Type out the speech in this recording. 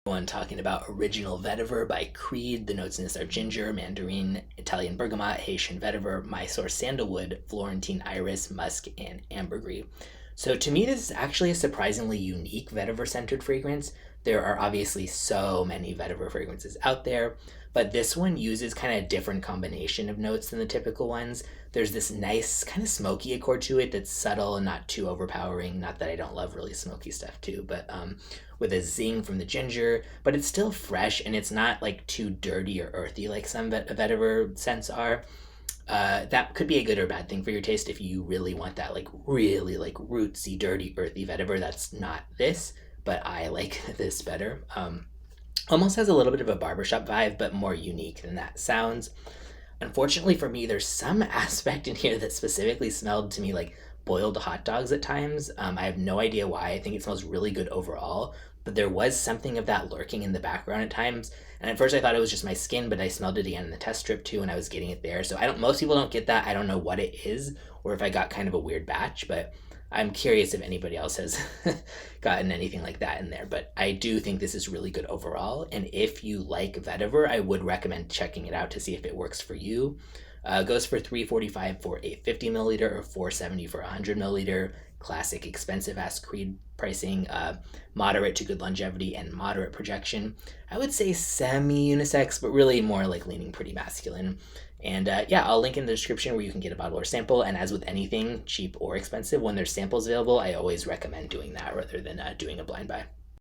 One talking about Original Vetiver by Creed. The notes in this are ginger, mandarine, Italian bergamot, Haitian vetiver, mysore sandalwood, florentine iris, musk, and ambergris. So to me, this is actually a surprisingly unique vetiver centered fragrance. There are obviously so many vetiver fragrances out there, but this one uses kind of a different combination of notes than the typical ones. There's this nice kind of smoky accord to it that's subtle and not too overpowering. Not that I don't love really smoky stuff too, but with a zing from the ginger, but it's still fresh and it's not like too dirty or earthy like some vetiver scents are. That could be a good or bad thing for your taste if you really want that like really like rootsy, dirty, earthy vetiver. That's not this, but I like this better. Almost has a little bit of a barbershop vibe, but more unique than that sounds. Unfortunately for me, there's some aspect in here that specifically smelled to me like boiled hot dogs at times. I have no idea why. I think it smells really good overall, but there was something of that lurking in the background at times. And at first I thought it was just my skin, but I smelled it again in the test strip too, and I was getting it there. So I don't. Most people don't get that. I don't know what it is, or if I got kind of a weird batch, but I'm curious if anybody else has gotten anything like that in there. But I do think this is really good overall. And if you like vetiver, I would recommend checking it out to see if it works for you. Goes for $345 for a 50 milliliter or $470 for a 100 milliliter. Classic expensive ass Creed pricing. Moderate to good longevity and moderate projection. I would say semi unisex, but really more like leaning pretty masculine. And yeah, I'll link in the description where you can get a bottle or sample. And as with anything cheap or expensive, when there's samples available, I always recommend doing that rather than doing a blind buy.